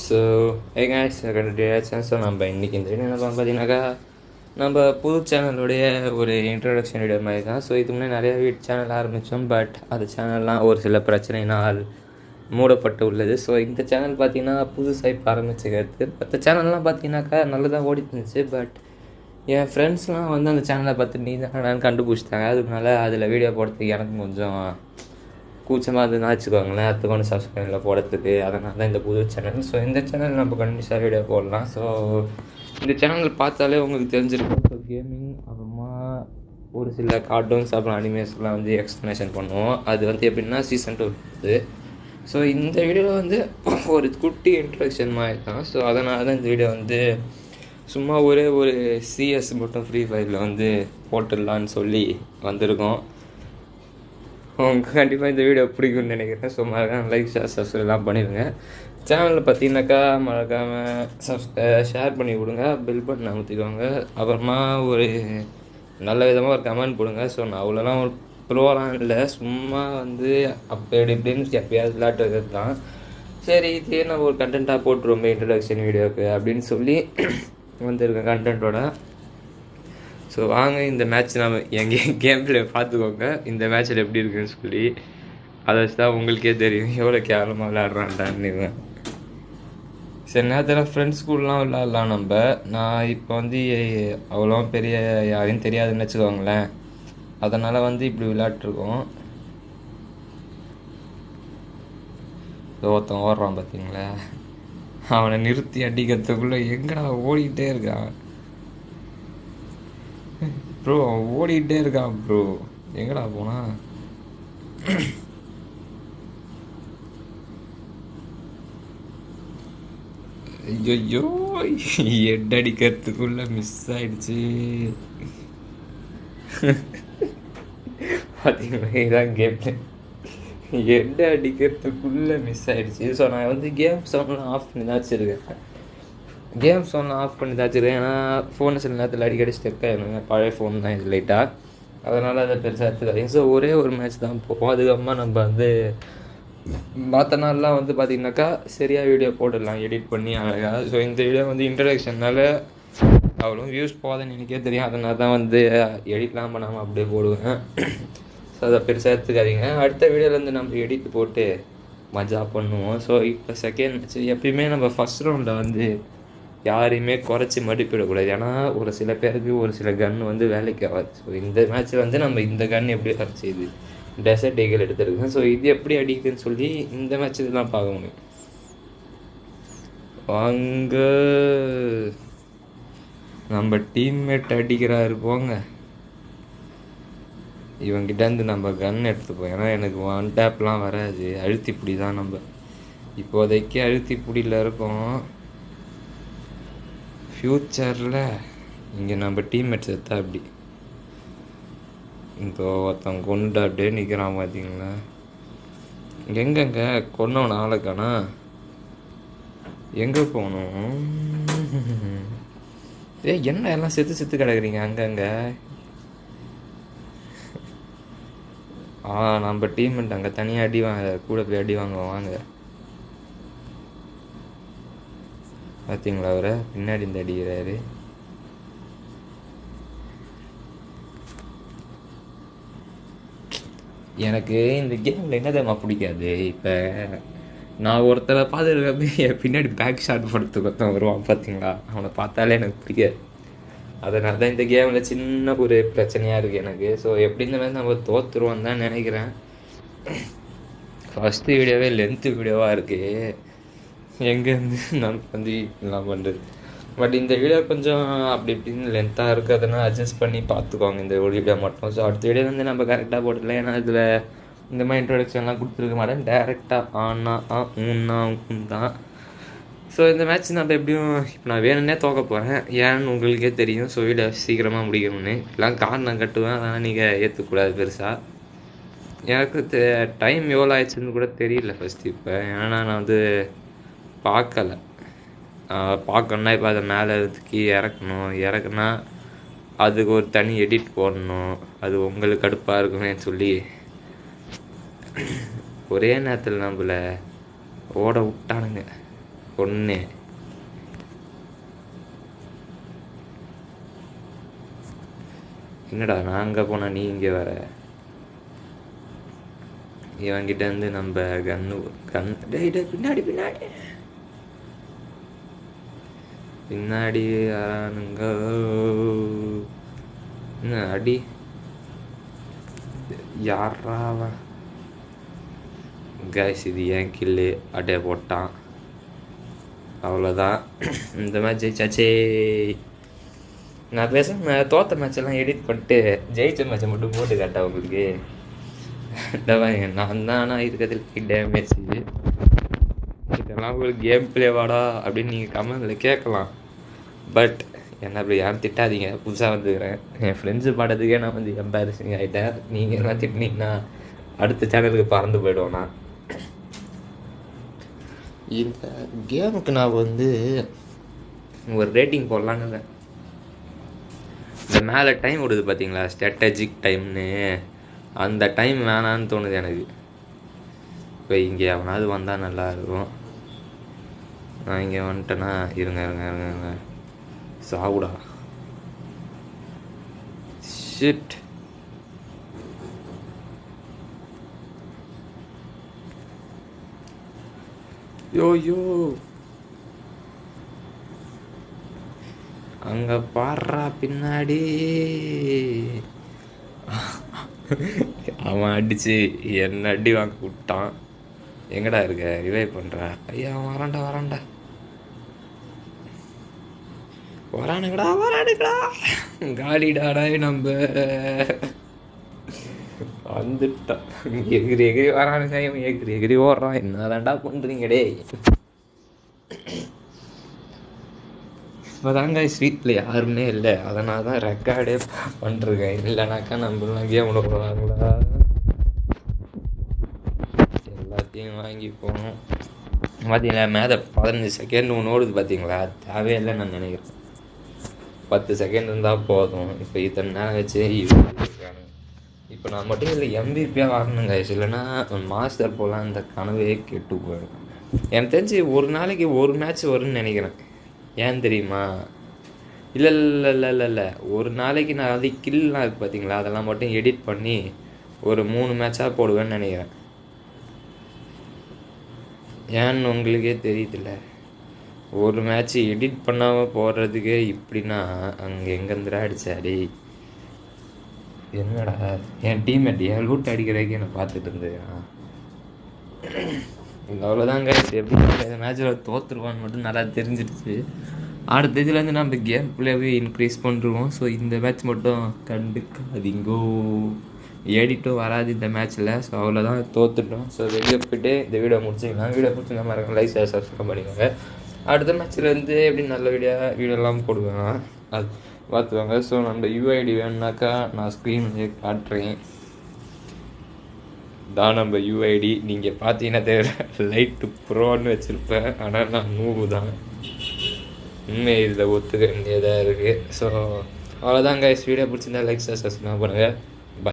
So hey guys, so நம்ம இன்றைக்கி இந்த வீடியோ என்ன பார்த்தீங்கன்னாக்கா நம்ம புது சேனலுடைய ஒரு இன்ட்ரடக்ஷன் வீடியோ மாதிரி தான். ஸோ இதுக்கு முன்னாடி நிறைய சேனல் ஆரம்பித்தோம், பட் அந்த சேனல்லாம் ஒரு சில பிரச்சனைனால் மூடப்பட்டு உள்ளது. ஸோ இந்த சேனல் பார்த்திங்கன்னா புதுசாக இப்போ ஆரம்பிச்சுக்கிறது. மற்ற சேனல்லாம் பார்த்தீங்கன்னாக்கா நல்லதாக ஓடிட்டு இருந்துச்சு, பட் என் ஃப்ரெண்ட்ஸ்லாம் வந்து அந்த சேனலை பார்த்து நீ தான் கண்டுபிடிச்சிட்டாங்க. அதனால அதில் வீடியோ போடுறதுக்கு எனக்கு கொஞ்சம் கூச்சமாக இருந்ததுன்னா வச்சுக்கோங்களேன், அதுக்கு சப்ஸ்கிரைபில் போடுறதுக்கு. அதனால தான் இந்த புது சேனல். ஸோ இந்த சேனல் நம்ம கண்டிப்பாக வீடியோ போடலாம். ஸோ இந்த சேனல் பார்த்தாலே உங்களுக்கு தெரிஞ்சிருக்கும். ஸோ கேமிங், அப்புறமா ஒரு சில கார்ட்டூன்ஸ், அப்புறம் அனிமேஸ்லாம் வந்து எக்ஸ்ப்ளனேஷன் பண்ணுவோம். அது வந்து எப்படின்னா சீசன் 2 இருக்குது. ஸோ இந்த வீடியோவில் வந்து ஒரு குட்டி இன்ட்ரடக்ஷன் மாதிரி தான். ஸோ அதனால தான் இந்த வீடியோ வந்து சும்மா ஒரே ஒரு சிஎஸ் மட்டும் ஃப்ரீ ஃபயரில் வந்து போட்டுடலான்னு சொல்லி வந்திருக்கோம். உங்களுக்கு கண்டிப்பாக இந்த வீடியோ பிடிக்கும்னு நினைக்கிறேன். ஸோ மறக்காமல் லைக், ஷேர், சப்ஸ்கிரைப்லாம் பண்ணிடுங்க. சேனலில் பார்த்தீங்கன்னாக்கா மறக்காமல் ஷேர் பண்ணி கொடுங்க, பெல் பட்டன் அமுத்திக்கோங்க. அப்புறமா ஒரு நல்ல விதமாக ஒரு கமெண்ட் போடுங்க. ஸோ நான் அவ்வளோலாம் ஒரு ப்ரோலாம் இல்லை, சும்மா வந்து அப்போ இப்படின்னு எப்பயாவது விளையாட்டுறது தான். சரி, இதே நம்ம ஒரு கண்டென்ட்டாக போட்டுருவோம் இன்ட்ரடக்ஷன் வீடியோவுக்கு அப்படின்னு சொல்லி வந்திருக்கேன் கண்டென்ட்டோட. ஸோ வாங்க இந்த மேட்ச் நம்ம எங்கள் கேம் பிளே பார்த்துக்கோங்க, இந்த மேட்ச்சில் எப்படி இருக்குன்னு சொல்லி. அதை வச்சு தான் உங்களுக்கே தெரியும் எவ்வளோ கேவலமாக விளையாடுறான்டான்னு. சரி, நேரத்தில் ஃப்ரெண்ட்ஸ் ஸ்கூல்லாம் விளையாடலாம் நம்ம. நான் இப்போ வந்து அவ்வளோ பெரிய யாரையும் தெரியாதுன்னு வச்சுக்கோங்களேன், அதனால் வந்து இப்படி விளையாட்டுருக்கோம். ஒருத்தன் ஓடுறான் பார்த்தீங்களா, அவனை நிறுத்தி அடிக்கிறதுக்குள்ளே எங்கடா ஓடிக்கிட்டே இருக்கான் ப்ரோ, ஓடிக்கிட்டே இருக்கான் ப்ரோ, எங்கடா போனா? ஐயோ, ஹெட் அடிக்கிறதுக்குள்ள மிஸ் ஆயிடுச்சு பார்த்தீங்களா, இதான் கேம். ஹெட் அடிக்கிறதுக்குள்ளே மிஸ் ஆயிடுச்சு. ஸோ நான் வந்து கேம் சவுண்ட்லாம் ஆஃப் பண்ணி தான் வச்சுருக்கேன். ஏன்னா ஃபோனை சில நேரத்தில் அடிக்கடி ஸ்டெக் ஆகிடுங்க. பழைய ஃபோன் தான் இது லைட்டாக, அதனால் அதை பெருசாக எடுத்துக்காதீங்க. ஸோ ஒரே ஒரு மேட்ச் தான் போவோம். அதுக்கப்புறமா நம்ம வந்து மற்ற நாள்லாம் வந்து பார்த்திங்கனாக்கா சரியாக வீடியோ போட்டுடலாம் எடிட் பண்ணி அழகாக. ஸோ இந்த வீடியோ வந்து இன்ட்ரடக்ஷனால் அவ்வளோ வியூஸ் போகாதுன்னு எனக்கே தெரியும், அதனால தான் வந்து எடிட்லாம் பண்ணாமல் அப்படியே போடுவேன். ஸோ அதை பெருசாக எடுத்துக்காதீங்க. அடுத்த வீடியோலேருந்து நம்ம எடிட் போட்டு மஜா பண்ணுவோம். ஸோ இப்போ செகண்ட் மேட்ச், எப்பயுமே நம்ம ஃபஸ்ட் ரவுண்டில் வந்து யாரையுமே குறைச்சி மதிப்பிடக்கூடாது. ஏன்னா ஒரு சில பேருக்கு ஒரு சில கன் வந்து வேலைக்கு ஆகாது. ஸோ இந்த மேட்ச்சில் வந்து நம்ம இந்த கன் எப்படி வேலை செய்யுது, டெசர்ட் ஈகிள் எடுத்துருக்கேன். ஸோ இது எப்படி அடிக்குதுன்னு சொல்லி இந்த மேட்ச்சில் தான் பார்க்க முடியும். வாங்க, நம்ம டீம்மேட் அடிக்கிறாரு போங்க. இவங்கிட்டேருந்து நம்ம கன் எடுத்துப்போம். ஏன்னா எனக்கு ஒன் டேப்லாம் வராது, அழுத்தி பிடி தான். நம்ம இப்போதைக்கு அழுத்தி பிடியில் இருக்கோம். ஃப்யூச்சரில் இங்கே நம்ம டீம்மேட்ஸ் எடுத்தா அப்படி இப்போ ஒருத்தன் கொண்டு அப்படியே நிற்கிறான் பார்த்தீங்களா. எங்கெங்க கொன்னவன ஆளுக்கானா, எங்கே போகணும்? என்ன எல்லாம் செத்து கிடக்குறீங்க அங்கங்கே? நம்ம டீம்மேட் அங்கே தனியாக அடி வாங்க, கூட போய் அடி வாங்க. பார்த்தீங்களா, அவரை பின்னாடி இந்த அடிக்கிறாரு. எனக்கு இந்த கேமில் என்ன தெரியுமா பிடிக்காது, இப்போ நான் ஒருத்தரை பார்த்துருக்க பின்னாடி பேக் ஷாட் படுறதுக்கு ஒருத்தன் வருவான் பார்த்தீங்களா, அவனை பார்த்தாலே எனக்கு பிடிக்காது. அதனால தான் இந்த கேமில் சின்ன ஒரு பிரச்சனையாக இருக்குது எனக்கு. ஸோ எப்படி இந்த மாதிரி நம்ம தோற்றுருவோம் தான் நினைக்கிறேன். ஃபஸ்ட்டு வீடியோவே லென்த்து வீடியோவாக இருக்குது, எங்கேருந்து நான் வந்து இதெல்லாம் பண்ணுறது. பட் இந்த வீடியோ கொஞ்சம் அப்படி இப்படின்னு லென்த்தாக இருக்குது, அதனால் அட்ஜஸ்ட் பண்ணி பார்த்துக்கோங்க இந்த ஒரு வீடியோ மட்டும். ஸோ அடுத்த வீடியோ வந்து நம்ம கரெக்டாக போட்டுடலாம். ஏன்னா இதில் இந்த மாதிரி இன்ட்ரொடக்ஷன்லாம் கொடுத்துருக்க மாட்டேன், டேரெக்டாக ஆனா தான். ஸோ இந்த மேட்ச் நம்ம எப்படியும் இப்போ நான் வேணும்னே தோக்க போகிறேன், ஏன்னு உங்களுக்கே தெரியும். ஸோ வீடியோ சீக்கிரமாக முடிக்கணும்னு எல்லாம் காரணம் கட்டுவேன், அதனால் நீங்கள் ஏற்றுக்கூடாது பெருசாக. எனக்கு டைம் எவ்வளோ ஆயிடுச்சுன்னு கூட தெரியல ஃபஸ்ட்டு இப்போ, ஏன்னா நான் வந்து பார்க்கலை. பார்க்கணுன்னா இப்போ அதை மேலே தூக்கி இறக்குனா அதுக்கு ஒரு தனி எடிட் போடணும், அது உங்களுக்கு கடுப்பாக இருக்குமேன்னு சொல்லி ஒரே நேரத்தில் நம்மளை ஓட விட்டானுங்க. பொண்ணு. என்னடா நான் அங்கே போனால் நீ இங்கே வர? இவங்கிட்ட இருந்து நம்ம பின்னாடி பின்னாடி பின்னாடி யாரானுங்க அடி யாராவா கைஸ்? இது ஏன் கில்லு அட்டே போட்டான். அவ்வளோதான், இந்த மேட்ச் ஜெயிச்சாச்சே. நான் நான் தோற்ற மேட்செல்லாம் எடிட் பண்ணிட்டு ஜெயிச்ச மேட்சை மட்டும் போட்டு காட்டேன் உங்களுக்கு. நான் தான் ஆனால் இருக்கிறதுல டேமேஜ். இதெல்லாம் உங்களுக்கு கேம் பிளேவாடா அப்படின்னு நீங்கள் கமெண்டில் கேட்கலாம். பட் என்ன அப்படி யாரும் திட்டாதீங்க, புதுசாக வந்துக்கிறேன். என் ஃப்ரெண்ட்ஸு பாடுறதுக்கே நான் வந்து எம்பாரசிங் ஆகிட்டேன். நீங்கள் எல்லாம் திட்டினீங்கன்னா அடுத்த சேனலுக்கு பறந்து போய்டுவோம். நான் இந்த கேமுக்கு நான் வந்து ஒரு ரேட்டிங் போடலான்னு. இந்த மேலே டைம் விடுது பார்த்தீங்களா, ஸ்ட்ராட்டஜிக் டைம்னு, அந்த டைம் வேணான்னு தோணுது எனக்கு. இப்போ இங்கே அவனாவது வந்தால் நல்லா இருக்கும். நான் இங்கே வந்துட்டேன்னா இருங்க சாவுடா. ஷிட். யோ அங்க பாடுறா பின்னாடி. அவன் அடிச்சு என்ன அடி வாங்க விட்டான். எங்கடா இருக்க? ரிவைவ் பண்ற? ஐயா வரான்டா வரானுங்கடா. காலிடாடா நம்ம வந்துட்டான். எகிரி வரானுங்க. இவன் எகிரி ஓடுறான். என்னதான்டா பண்றீங்க டே? இப்போதாங்க ஸ்வீட்டில் யாருமே இல்லை, அதனால தான் ரெக்கார்டே பண்ணிருக்கேன். இல்லைனாக்கா நம்மளாம் கேம் விடுறாங்களா? எல்லாத்தையும் வாங்கி போகணும். பார்த்தீங்களா மேலே 15 செகண்ட் ஒன்று ஓடுது பார்த்தீங்களா? தேவையில்லை நான் நினைக்கிறேன். 10 செகண்ட் இருந்தால் போதும். இப்போ இத்தனை நேரம் வச்சு இருக்காங்க. இப்போ நான் மட்டும் இல்லை எம்பிபியாக வாங்கணுங்க. இல்லைன்னா மாஸ்டர் போகலாம். இந்த கனவே கெட்டு போயிடும். எனக்கு தெரிஞ்சு ஒரு நாளைக்கு ஒரு மேட்ச் வரும்னு நினைக்கிறேன். ஏன் தெரியுமா? இல்லை ஒரு நாளைக்கு நான் வந்து கில்லாம் இருக்குது பார்த்தீங்களா, அதெல்லாம் மட்டும் எடிட் பண்ணி ஒரு 3 மேட்சாக போடுவேன்னு நினைக்கிறேன். ஏன்னு உங்களுக்கே தெரியுதுல்ல. ஒரு மேட்ச்சு எடிட் பண்ணாமல் போடுறதுக்கே இப்படின்னா அங்கே எங்கேருந்துடா அடிச்சாடி? என்னடா என் டீம்மேட் என் லூட் அடிக்கிறதுக்கு என்னை பார்த்துட்டு இருந்தேன். அவ்வளோதாங்க. எப்படி இந்த மேட்சில் தோற்றுருவான்னு மட்டும் நல்லா தெரிஞ்சிடுச்சு. அடுத்த இதுலேருந்து நம்ம கேம் பிளேவே இன்க்ரீஸ் பண்ணுறோம். ஸோ இந்த மேட்ச் மட்டும் கண்டுக்காதீங்கோ. எடிட்டும் வராது இந்த மேட்ச்சில். ஸோ அவ்வளோதான், தோற்றுட்டோம். ஸோ வெளியே போய்ட்டு இந்த வீடியோ முடிச்சுக்கலாம். வீடியோ பிடிச்சி நம்ம இருக்கும் லைக் ஷேர் சப்ஸ்கிரைப் பண்ணிக்கோங்க. அடுத்த மேட்ச்லேருந்து எப்படி நல்ல வீடியோலாம் போடுவேன், அது பார்த்துவாங்க. ஸோ நம்ம யூஐடி வேணுனாக்கா நான் ஸ்க்ரீன்லேயே காட்டுறேன். தான் நம்ம யூஐடி. நீங்கள் பார்த்தீங்கன்னா தேவை லைட்டு ப்ரோன்னு வச்சுருப்பேன். ஆனால் நான் 100 தான். உண்மை இதில் ஒத்துக்க வேண்டியதாக இருக்குது. ஸோ அவ்வளோதாங்க. வீடியோ பிடிச்சிருந்தா லைக் சப்ஸ்கிரைப் பண்ணுங்கள்.